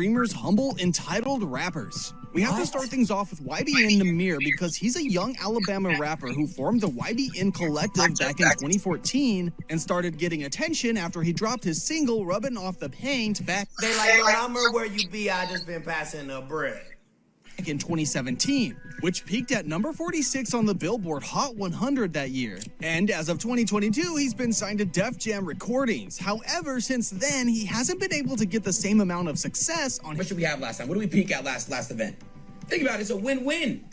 streamers humble, entitled rappers. We have to start things off with YBN Namir because he's a young Alabama rapper who formed the YBN Collective back in 2014 and started getting attention after he dropped his single Rubbing Off the Paint back They like, remember where you be, I just been passing the bread. in 2017, which peaked at number 46 on the Billboard Hot 100 that year. And as of 2022, he's been signed to Def Jam Recordings. However, since then, he hasn't been able to get the same amount of success on What should we have last time? What did we peak at last event? Think about it, it's a win-win.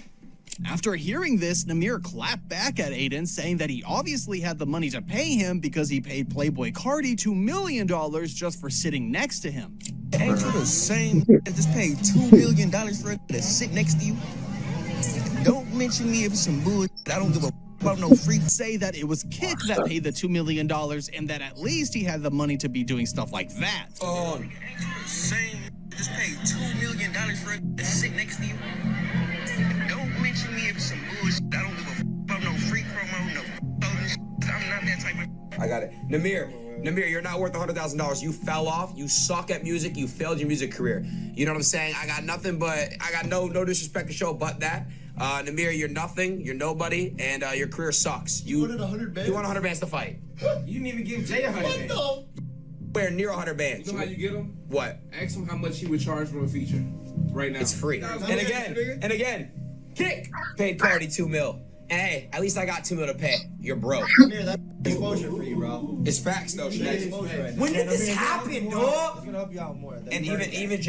After hearing this, Namir clapped back at Aiden, saying that he obviously had the money to pay him because he paid Playboy Cardi $2 million just for sitting next to him. Ain't you the same that just paid $2 million for it to sit next to you? Don't mention me if it's some bullshit. I don't give a about no free. Say that it was Kick that paid the $2 million and that at least he had the money to be doing stuff like that. Oh, same just paid $2 million for it to sit next to you. Don't mention me if it's some bullshit. I don't give a about no free promo, no I'm not that type of. I got it. Namir, you're not worth $100,000. You fell off. You suck at music. You failed your music career. You know what I'm saying? I got nothing but, I got no disrespect to show but that. Namir, you're nothing. You're nobody. And your career sucks. You wanted 100 bands? You want 100 bands to fight. You didn't even give Jay 100 bands. Where near 100 bands. You know how you get them? What? Ask him how much he would charge for a feature right now. It's free. And again, Kick paid Cardi $2 million. And hey, at least I got $2 million to pay. You're broke. Yeah, that's exposure for you, bro. It's facts though, Shanae. When did this happen, dog? It's gonna help you out more. And even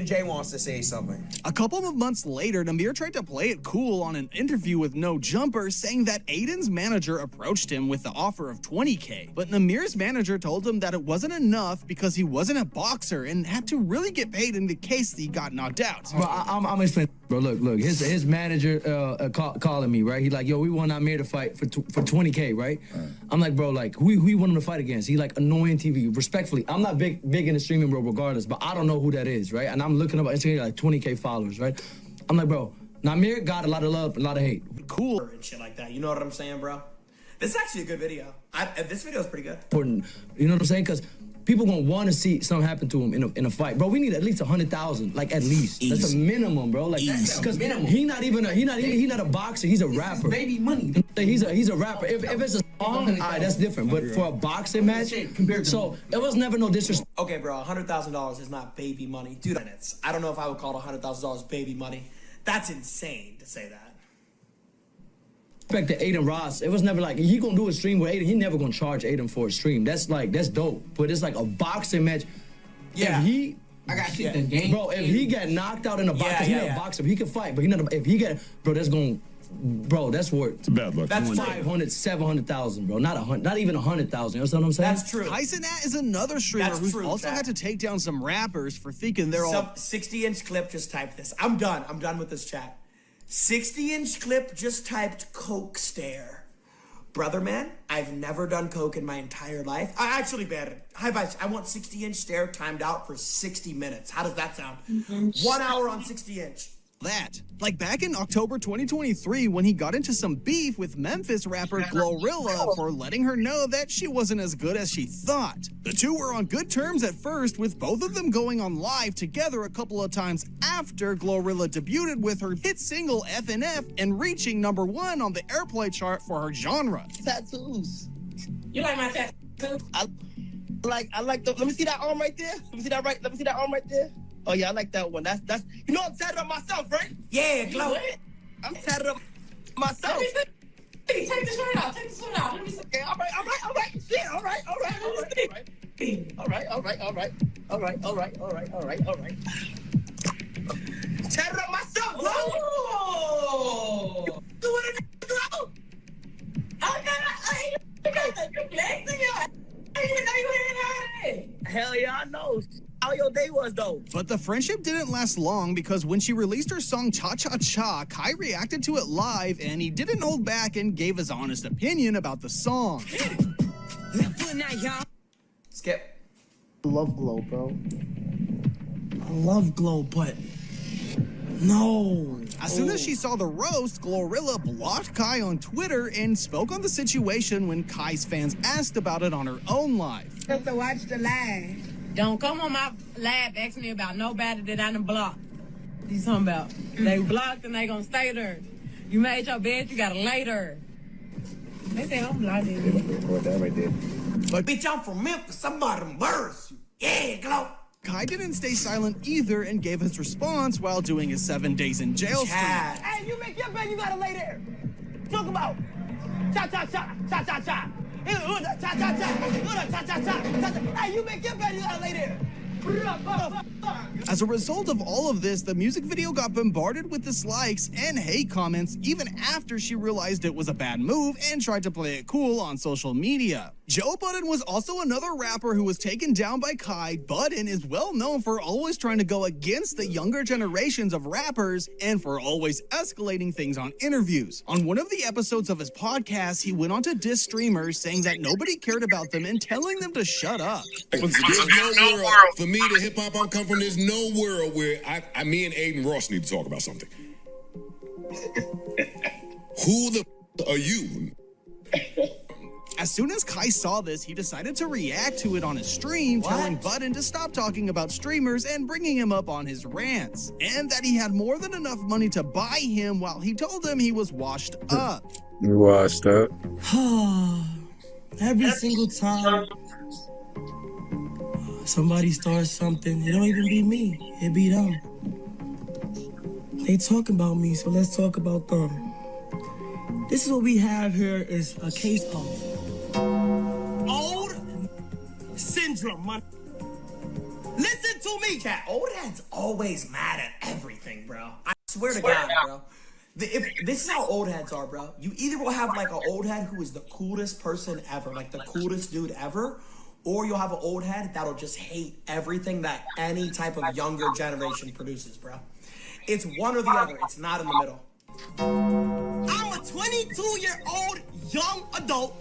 Jay wants to say something. A couple of months later, Namir tried to play it cool on an interview with No Jumper, saying that Aiden's manager approached him with the offer of $20K. But Namir's manager told him that it wasn't enough because he wasn't a boxer and had to really get paid in the case that he got knocked out. Bro, I'm explaining. Bro, look. His manager calling me, right? He like, yo, we want Namir to fight for 20K, right? I'm like, bro, like, who you want him to fight against? He like annoying TV. Respectfully, I'm not big in the streaming, bro, regardless, but I don't know who that is, right? And I'm looking up on Instagram, like 20K followers, right? I'm like, bro, Namir got a lot of love, a lot of hate. Cool. And shit like that. You know what I'm saying, bro? This is actually a good video. This video is pretty good. Important, you know what I'm saying? Because people gonna want to see something happen to him in a fight, bro. We need at least 100,000, like at least. Easy. That's a minimum, bro. Like, because he not a boxer. He's a rapper. Baby money. He's a rapper. If it's a song, that's different. But for a boxing match, so it was never no disrespect. Okay, bro. $100,000 is not baby money, dude. I don't know if I would call $100,000 baby money. That's insane to say that. Respect to Aiden Ross. It was never like he gonna do a stream with Aiden. He never gonna charge Aiden for a stream. That's dope. But it's like a boxing match. Yeah. I got shit the game. Bro, if he get knocked out in a box, he's not a boxer. He can fight, but that's worth. It's a bad luck. That's 500, 700,000, bro. Not even 100,000. You know what I'm saying? That's true. Tyson At is another streamer who's also had to take down some rappers for thinking they're all 60-inch clip just typed this. I'm done with this chat. 60-inch clip just typed coke stare. Brother man, I've never done coke in my entire life. I actually banned it. High five. I want 60-inch stare timed out for 60 minutes. How does that sound? 1 hour on 60-inch. that. Like back in October 2023 when he got into some beef with Memphis rapper Glorilla for letting her know that she wasn't as good as she thought. The two were on good terms at first, with both of them going on live together a couple of times after Glorilla debuted with her hit single FNF and reaching #1 on the airplay chart for her genre. Tattoos. You like my tattoo? I like the. Let me see that arm right there. Let me see that arm right there. Oh yeah, I like that one. That's. You know I'm tatted up myself, right? Yeah, Glow. I'm tatted up myself. Let me see. Take the shirt off. Take the shirt off. Let me see. Okay, all right. Shit, all right. Tatted up myself, bro. Oh. Do what it Glow. Okay, you flexing your. I didn't even know you had it. Hell yeah, I know. How your day was though. But the friendship didn't last long because when she released her song Cha Cha Cha, Kai reacted to it live and he didn't hold back and gave his honest opinion about the song. Skip. I love Glow, bro. I love Glow, but no. As soon as she saw the roast, Glorilla blocked Kai on Twitter and spoke on the situation when Kai's fans asked about it on her own live. Have to watch the live. Don't come on my lab asking me about nobody that I done blocked. You talking about? They blocked and they gonna stay there. You made your bed, you gotta lay there. They say I'm blocked. That right there. But bitch, I'm from Memphis. Somebody embarrass you. Yeah, glow. Kai didn't stay silent either and gave his response while doing his 7 days in jail stream. Chad. Hey, you make your bed, you gotta lay there. Talk about cha-cha-cha, cha-cha-cha. Hey, you make your bed, you gotta lay there. As a result of all of this, the music video got bombarded with dislikes and hate comments even after she realized it was a bad move and tried to play it cool on social media. Joe Budden was also another rapper who was taken down by Kai. Budden is well known for always trying to go against the younger generations of rappers and for always escalating things on interviews. On one of the episodes of his podcast, he went on to diss streamers saying that nobody cared about them and telling them to shut up. There's no world, for me, the hip hop I'm come from, there's no world where me and Aiden Ross need to talk about something. Who the are you? As soon as Kai saw this, he decided to react to it on his stream, telling Budden to stop talking about streamers and bringing him up on his rants, and that he had more than enough money to buy him while he told him he was washed up. You washed up? Every single time somebody starts something, it don't even be me, it be them. They talk about me, so let's talk about them. This is what we have here is a case of old syndrome, man. Listen to me, Chat, old heads always mad at everything, bro. I swear to God, bro. This is how old heads are, bro. You either will have like an old head who is the coolest person ever, like the coolest dude ever, or you'll have an old head that'll just hate everything that any type of younger generation produces, bro. It's one or the other. It's not in the middle. I'm a 22-year-old young adult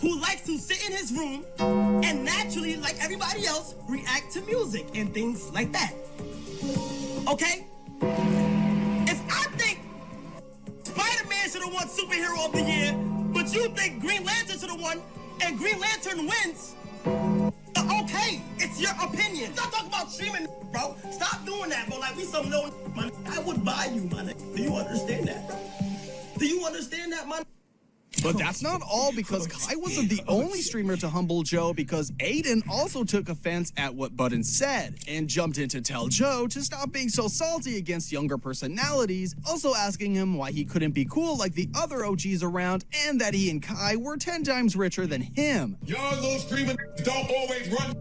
who likes to sit in his room and naturally, like everybody else, react to music and things like that. Okay? If I think Spider-Man should have won Superhero of the Year, but you think Green Lantern should have won, and Green Lantern wins, okay, it's your opinion. Stop talking about streaming, bro. Stop doing that, bro. Like we some little man. I would buy you, man. Do you understand that, bro? Do you understand that, man? But that's not all, because Kai wasn't the only streamer to humble Joe, because Aiden also took offense at what Budden said and jumped in to tell Joe to stop being so salty against younger personalities, also asking him why he couldn't be cool like the other OGs around and that he and Kai were 10 times richer than him. Y'all little streaming don't always run.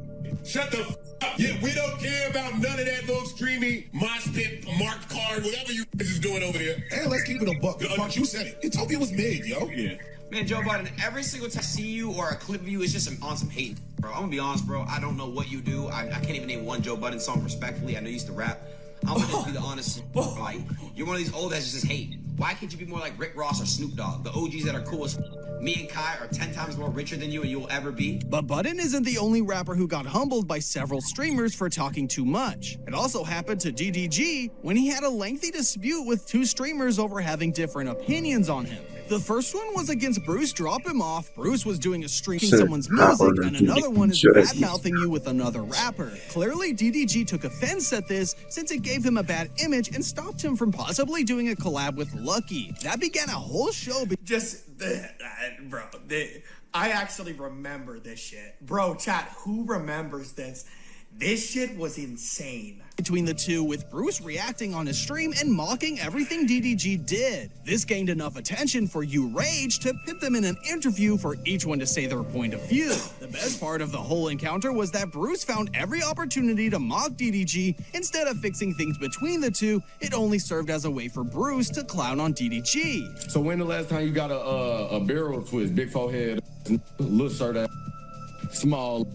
Shut the up. Yeah, we don't care about none of that little streamy mosh pit, marked card, whatever you is doing over there. And let's keep it a buck. Punch, you said it. Utopia was made, yo. Yeah. Man, Joe Budden, every single time I see you or a clip of you, it's just on some hate, bro. I'm gonna be honest, bro. I don't know what you do. I can't even name one Joe Budden song respectfully. I know you used to rap. I'm gonna just be the honest. Like, you're one of these old heads that just hate. Why can't you be more like Rick Ross or Snoop Dogg? The OGs that are cool as me and Kai are 10 times more richer than you and you will ever be. But Budden isn't the only rapper who got humbled by several streamers for talking too much. It also happened to DDG when he had a lengthy dispute with 2 streamers over having different opinions on him. The first one was against Bruce Drop Him Off. Bruce was doing a streaming someone's music, and another one is bad-mouthing you with another rapper. Clearly, DDG took offense at this since it gave him a bad image and stopped him from possibly doing a collab with Lucky. That began a whole show. I actually remember this shit. Bro, chat, who remembers this? This shit was insane. Between the two, with Bruce reacting on his stream and mocking everything DDG did. This gained enough attention for U-Rage to pit them in an interview for each one to say their point of view. The best part of the whole encounter was that Bruce found every opportunity to mock DDG. Instead of fixing things between the two, it only served as a way for Bruce to clown on DDG. So when the last time you got a barrel twist, big forehead, little shirt, small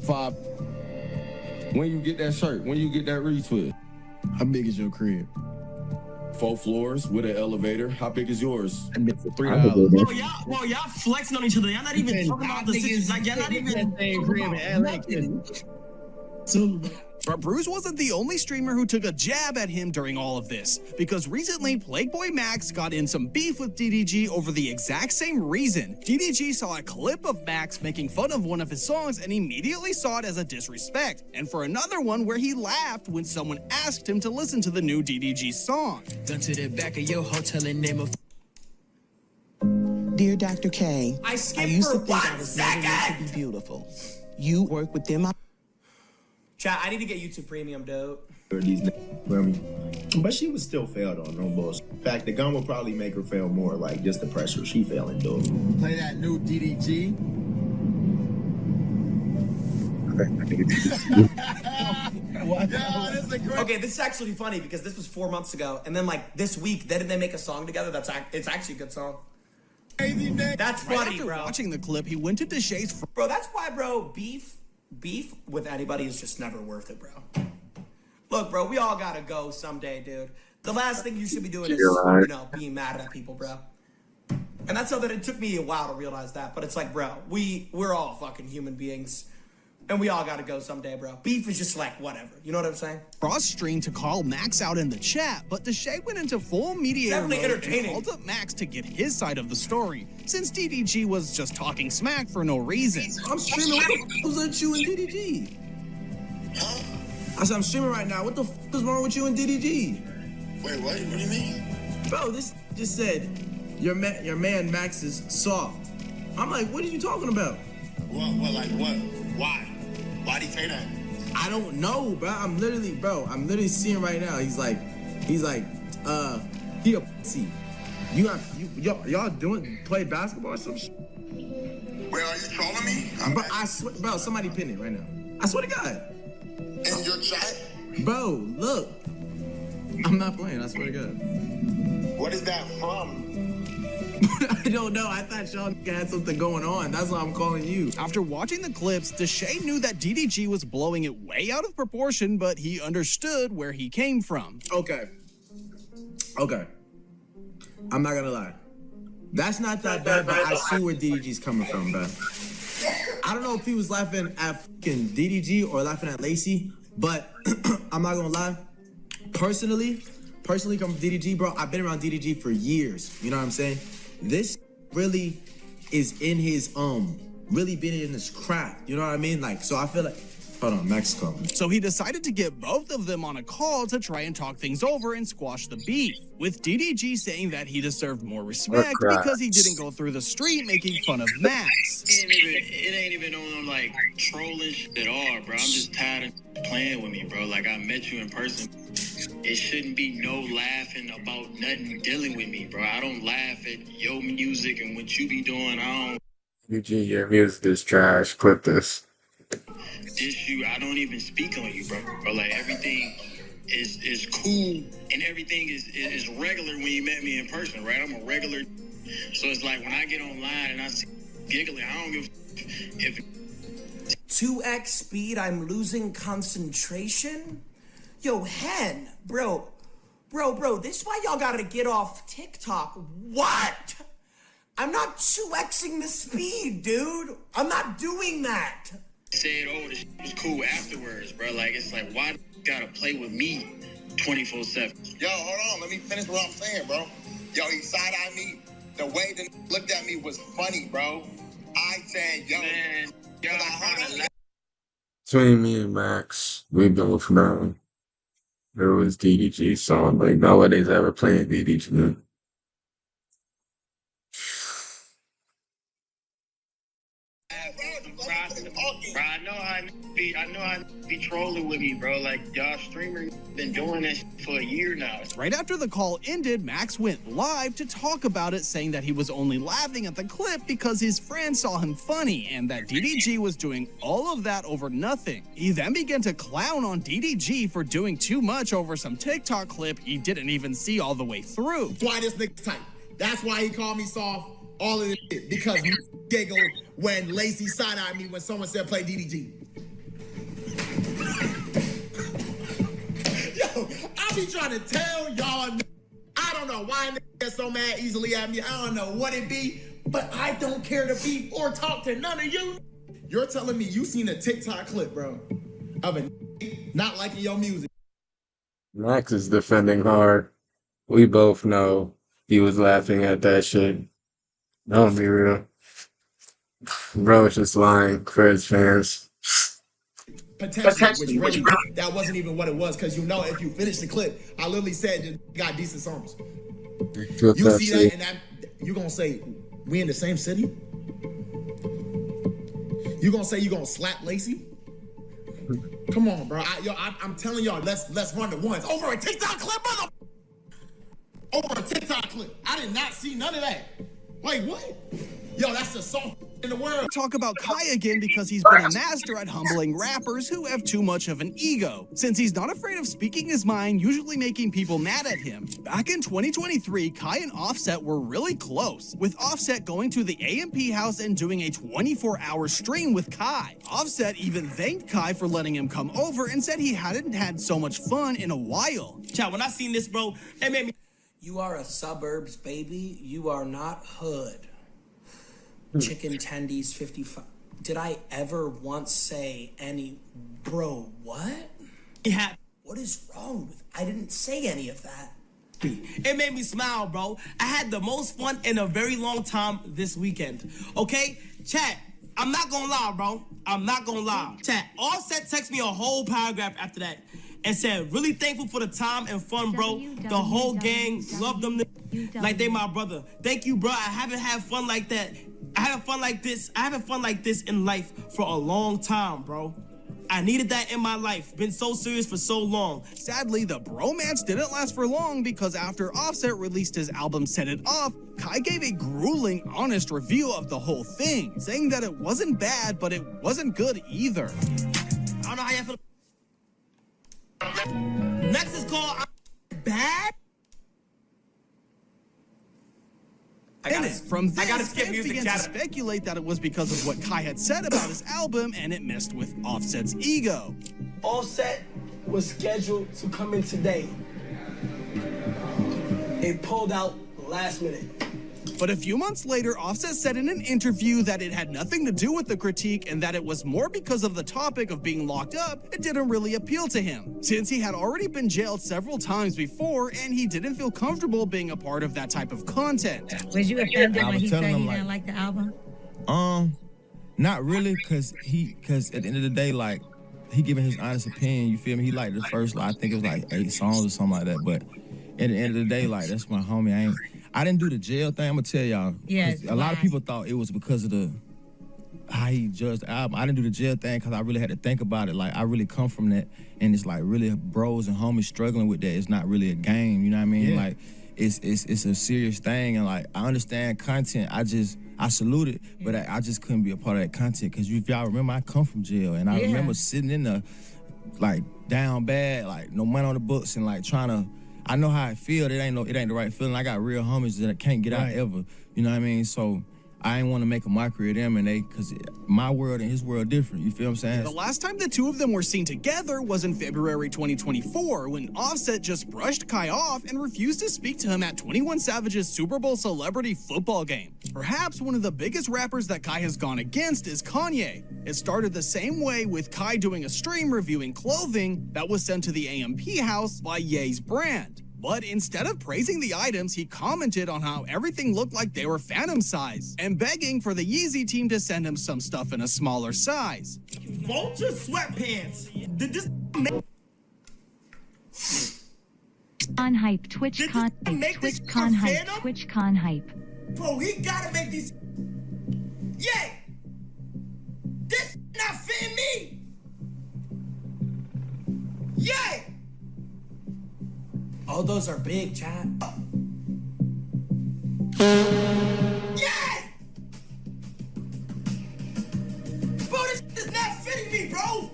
5? When you get that shirt, when you get that retwist. How big is your crib? 4 floors with an elevator. How big is yours? That bitch for $3. Well, y'all flexing on each other. Y'all not even talking about the situation. Like, y'all not even. Crib in LA. But Bruce wasn't the only streamer who took a jab at him during all of this, because recently Playboy Max got in some beef with DDG over the exact same reason. DDG saw a clip of Max making fun of one of his songs and immediately saw it as a disrespect, and for another one where he laughed when someone asked him to listen to the new DDG song. Gun to the back of your hotel and name of. Dear Dr. K, I skipped used for to think I 1 was never meant second. to be beautiful. You work with them. Chat, I need to get YouTube Premium, dude. But she would still fail though, no bullshit. In fact, the gun will probably make her fail more, like just the pressure. She failing, dude. Play that new DDG. Okay, this is actually funny because this was 4 months ago, and then like this week, didn't they make a song together? It's actually a good song. That's Right funny, after bro. watching the clip, he went to Jynxzi's Bro, that's why, bro, beef with anybody is just never worth it, bro. Look, bro, we all gotta go someday, dude. The last thing you should be doing is, being mad at people, bro. And that's something it took me a while to realize that, but it's like, bro, we're all fucking human beings. And we all gotta go someday, bro. Beef is just like, whatever. You know what I'm saying? Frost stream to call Max out in the chat, but Deshae went into full mediator Definitely mode and entertaining. called up Max to get his side of the story, since DDG was just talking smack for no reason. I'm streaming. What the f was with you and DDG? I said I'm streaming right now. What the f is wrong with you and DDG? Wait, what? What do you mean? Bro, this just said your man Max is soft. I'm like, what are you talking about? What? Like what? Why? Why'd he say that? I don't know, bro. I'm literally seeing right now. He's like, he a pussy. Y'all play basketball or some shit? Wait, are you trolling me? Bro, I swear, bro, somebody pin it right now. I swear to God. In your chat? Bro, look. I'm not playing, I swear to God. What is that from? I don't know. I thought y'all had something going on. That's why I'm calling you. After watching the clips, Deshae knew that DDG was blowing it way out of proportion, but he understood where he came from. Okay. I'm not gonna lie. That's not that bad, but I see where DDG's coming from, bro. I don't know if he was laughing at fucking DDG or laughing at Lacey, but I'm not gonna lie. Personally coming from DDG, bro, I've been around DDG for years. You know what I'm saying? This really is in his really been in his craft. You know what I mean? Like, so I feel like, hold on, Max is calling. So he decided to get both of them on a call to try and talk things over and squash the beef, with DDG saying that he deserved more respect because he didn't go through the street making fun of Max. It ain't even on like trolling shit at all, bro. I'm just tired of playing with me, bro. Like, I met you in person. It shouldn't be no laughing about nothing dealing with me, bro. I don't laugh at your music and what you be doing. I don't. UG, your music is trash. Clip this. I don't even speak on you, bro. Like, everything is cool and everything is regular when you met me in person, right? I'm a regular. So it's like when I get online and I see giggling, I don't give if 2x speed, I'm losing concentration? Yo, Hen, bro, this is why y'all gotta get off TikTok. What? I'm not 2xing the speed, dude. I'm not doing that. said, oh, this was cool afterwards, bro. Like, it's like, why do you gotta play with me 24/7? Yo, hold on. Let me finish what I'm saying, bro. Yo, he side-eyed me. The way that he looked at me was funny, bro. I said, yo. Man, y'all Between me and Max, we both know it was DDG's song. Like, nobody's ever playing DDG. Bro, I know I be trolling with me, bro. Like, y'all streamers been doing that for a year now. Right after the call ended, Max went live to talk about it, saying that he was only laughing at the clip because his friend saw him funny and that DDG was doing all of that over nothing. He then began to clown on DDG for doing too much over some TikTok clip he didn't even see all the way through. That's why this nigga's tight. That's why he called me soft. All of this shit. Because he giggled when Lacey side-eyed me when someone said play DDG. Yo, I be trying to tell y'all, I don't know why niggas get so mad easily at me. I don't know what it be, but I don't care to be or talk to none of you. You're telling me you seen a TikTok clip, bro, of a not liking your music. Max is defending hard. We both know he was laughing at that shit. Don't be real. Bro was just lying for his fans. Potentially, which really, that wasn't even what it was, because you know, if you finish the clip, I literally said you got decent songs. You see that, and that you gonna say, we in the same city? You gonna say you gonna slap Lacey? Come on, bro. I'm telling y'all, let's run the ones. Over a TikTok clip, mother. Over a TikTok clip. I did not see none of that. Wait, what? Yo, that's the soft in the world. Talk about Kai again because he's been a master at humbling rappers who have too much of an ego, since he's not afraid of speaking his mind, usually making people mad at him. Back in 2023, Kai and Offset were really close, with Offset going to the AMP house and doing a 24-hour stream with Kai. Offset even thanked Kai for letting him come over and said he hadn't had so much fun in a while. Chat, when I seen this, bro, it made me... You are a suburbs baby. You are not hood. Chicken tendies 55. Did I ever once say any... Bro, what? Yeah. What is wrong with... I didn't say any of that. It made me smile, bro. I had the most fun in a very long time this weekend. Okay? Chat, I'm not gonna lie, bro. I'm not gonna lie. Chat, Offset texted me a whole paragraph after that and said, really thankful for the time and fun, bro. The whole gang loved them like they my brother. Thank you, bro. I haven't had fun like that. I haven't fun like this in life for a long time, bro. I needed that in my life. Been so serious for so long. Sadly, the bromance didn't last for long because after Offset released his album Set It Off, Kai gave a grueling, honest review of the whole thing, saying that it wasn't bad, but it wasn't good either. I don't know how you feel. Next is called Bad. From this, I gotta skip fans music began to speculate that it was because of what Kai had said about his album, and it messed with Offset's ego. Offset was scheduled to come in today. It pulled out last minute. But a few months later, Offset said in an interview that it had nothing to do with the critique and that it was more because of the topic of being locked up. It didn't really appeal to him, since he had already been jailed several times before and he didn't feel comfortable being a part of that type of content. Was you offended when he said he him, didn't like the album? Not really, cause at the end of the day, like, he giving his honest opinion, you feel me? He liked the first, I think it was like 8 songs or something like that, but at the end of the day, like, that's my homie. I didn't do the jail thing. I'm gonna tell y'all. Yes. A lot of people thought it was because of how he judged the album. I didn't do the jail thing because I really had to think about it. Like, I really come from that, and it's like really bros and homies struggling with that. It's not really a game. You know what I mean? Yeah. Like, it's a serious thing, and like I understand content. I salute it, but I just couldn't be a part of that content because if y'all remember, I come from jail, and I remember sitting in the like down bad, like no money on the books, and like trying to. I know how I feel. It ain't the right feeling. I got real homies that can't get out ever. You know what I mean? So I ain't want to make a mockery of them, and because my world and his world different. You feel what I'm saying? The last time the two of them were seen together was in February 2024, when Offset just brushed Kai off and refused to speak to him at 21 Savage's Super Bowl celebrity football game. Perhaps one of the biggest rappers that Kai has gone against is Kanye. It started the same way, with Kai doing a stream reviewing clothing that was sent to the AMP house by Ye's brand. But instead of praising the items, he commented on how everything looked like they were phantom size and begging for the Yeezy team to send him some stuff in a smaller size. Vulture sweatpants. Did this make... Con hype, Twitch con hype, Twitch con hype, Twitch con hype. Bro, he gotta make these... Yeah! This not fitting me! Yeah! Oh, those are big, chat. Yeah! Bro, this is not fitting me, bro!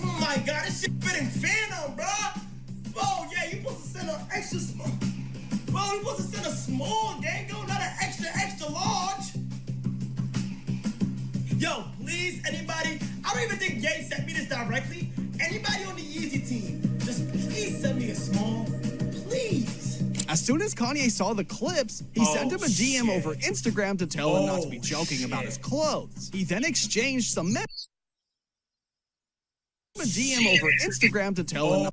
Oh my god, this shit fitting Phantom, bro! Bro, yeah, you supposed to send an extra small. Bro, you supposed to send a small, dango, not an extra large. Yo, please, anybody, I don't even think Ye sent me this directly. Anybody on the Yeezy team, just please send me a small, please. As soon as Kanye saw the clips, he sent him a DM over Instagram to tell him not to be joking about his clothes. He then exchanged some DM over Instagram to tell him.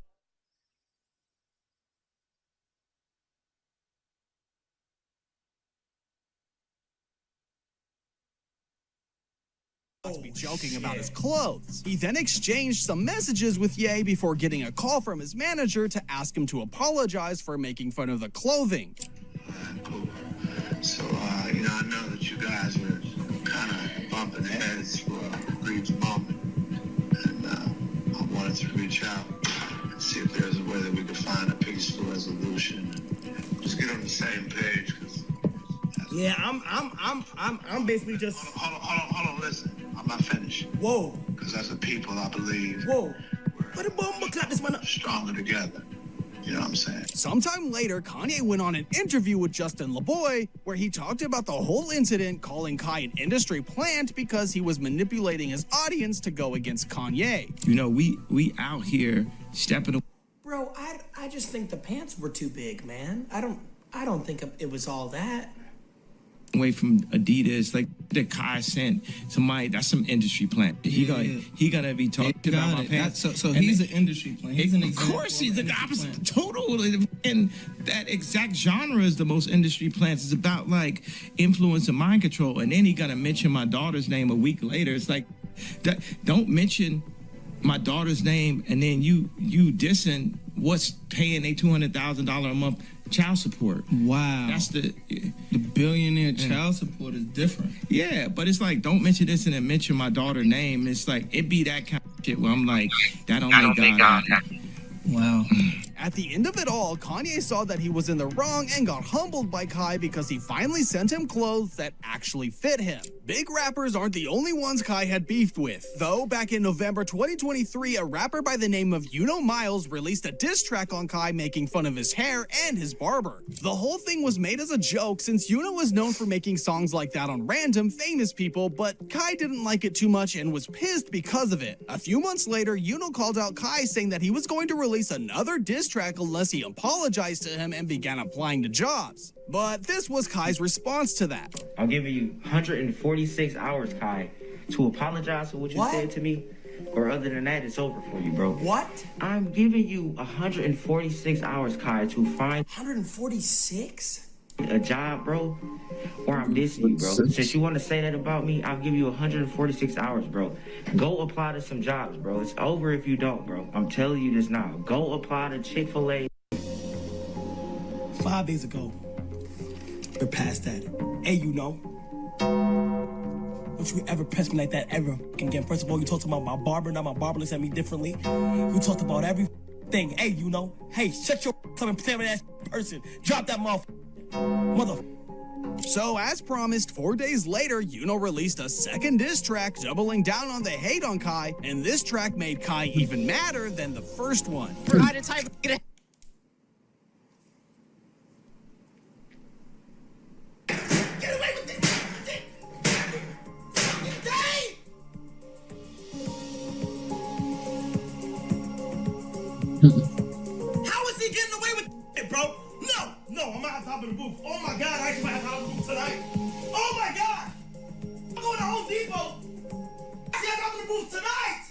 To be joking about his clothes. He then exchanged some messages with Ye before getting a call from his manager to ask him to apologize for making fun of the clothing. Cool. So, I know that you guys are kind of bumping heads for a brief moment. And I wanted to reach out and see if there's a way that we could find a peaceful resolution. Just get on the same page. Yeah, I'm basically just. Hold on, listen. I'm not finished. Whoa. Because as a people, I believe. Whoa. What a bomb clap this one up. Stronger together. You know what I'm saying? Sometime later, Kanye went on an interview with Justin LeBoy where he talked about the whole incident, calling Kai an industry plant because he was manipulating his audience to go against Kanye. You know, we out here stepping. Bro, I just think the pants were too big, man. I don't think it was all that. Away from Adidas, like that Kai sent somebody, that's some industry plant. He gotta be talking about my pants. So he's an industry plant. He's of course, he's the opposite. Total, and that exact genre is the most industry plants. It's about like influence and mind control. And then he gotta mention my daughter's name a week later. It's like that. Don't mention my daughter's name and then you dissing what's paying a $200,000 a month child support. Wow. That's the billionaire child support is different. Yeah, but it's like, don't mention this and then mention my daughter's name. It's like, it be that kind of shit where I'm like, that don't make God happy. Wow. At the end of it all, Kanye saw that he was in the wrong and got humbled by Kai because he finally sent him clothes that actually fit him. Big rappers aren't the only ones Kai had beefed with. Though, back in November 2023, a rapper by the name of Miles released a diss track on Kai making fun of his hair and his barber. The whole thing was made as a joke since was known for making songs like that on random famous people, but Kai didn't like it too much and was pissed because of it. A few months later, called out Kai saying that he was going to release another diss track unless he apologized to him and began applying to jobs. But this was Kai's response to that. I'm giving you 146 hours, Kai, to apologize for what you said to me. Or other than that, it's over for you, bro. What? I'm giving you 146 hours, Kai, to find 146? a job, bro, or I'm dissing you, bro. Since you want to say that about me, I'll give you 146 hours, bro. Go apply to some jobs, bro. It's over if you don't, bro. I'm telling you this now. Go apply to Chick-fil-A. 5 days ago, we're past that. Hey, don't you ever press me like that ever again. First of all, you talked about my barber. Now my barber looks at me differently. You talked about everything. Hey, Hey, shut your up and play with that person. Drop that mother. So, as promised, 4 days later, released a second diss track doubling down on the hate on Kai, and this track made Kai even madder than the first one. Forgot to type it. How is he getting away with it, bro? No, I'm at the top of the booth. Oh my God, I actually might have to top of the booth tonight. Oh my God! I'm going to Home Depot. I got top of the booth tonight.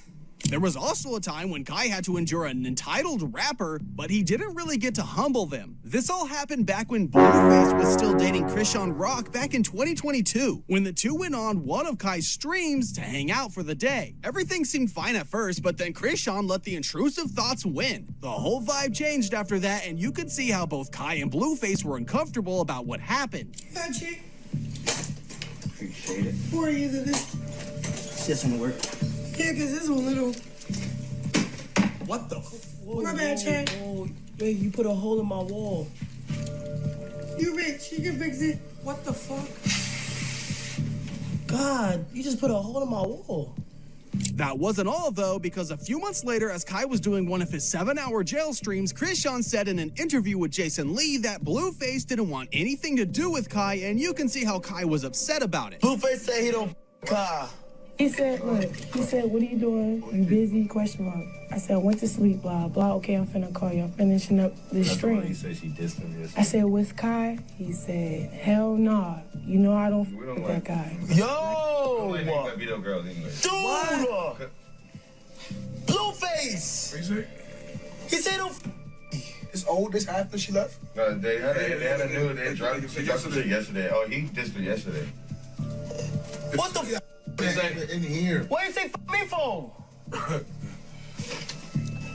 There was also a time when Kai had to endure an entitled rapper, but he didn't really get to humble them. This all happened back when Blueface was still dating Krishan Rock back in 2022, when the two went on one of Kai's streams to hang out for the day. Everything seemed fine at first, but then Krishan let the intrusive thoughts win. The whole vibe changed after that, and you could see how both Kai and Blueface were uncomfortable about what happened. Hi, chick. Appreciate it. Where are you to this? This one work. Yeah, because this one little. What the? My bad, Chad. Hey, you put a hole in my wall. You rich. You can fix it. What the fuck? God, you just put a hole in my wall. That wasn't all, though, because a few months later, as Kai was doing one of his 7-hour jail streams, Krishan said in an interview with Jason Lee that Blueface didn't want anything to do with Kai, and you can see how Kai was upset about it. Blueface said he don't Kai. He said, look, what are you doing? You busy? Question mark. I said, I went to sleep, blah, blah. Okay, I'm finna call you. I'm finishing up this stream. He said she dissed him. I said, with Kai? He said, hell nah. I don't with that guy. Yo! Video girls anyway. Dude! Blueface! What you say? He said don't It's old. This after she left. No, they had a new. They dropped some shit yesterday. Oh, he dissed her yesterday. What the In here. What you say me for?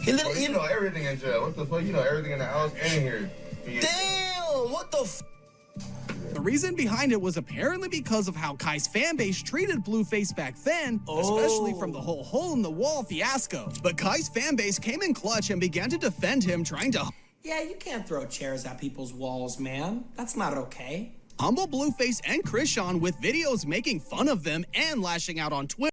You know everything in jail. What the fuck? You know everything in the house and in here. Damn! What the The reason behind it was apparently because of how Kai's fan base treated Blueface back then, especially from the whole hole in the wall fiasco. But Kai's fan base came in clutch and began to defend him, trying to Yeah, you can't throw chairs at people's walls, man. That's not okay. humble Blueface and Krishan with videos making fun of them and lashing out on Twitter.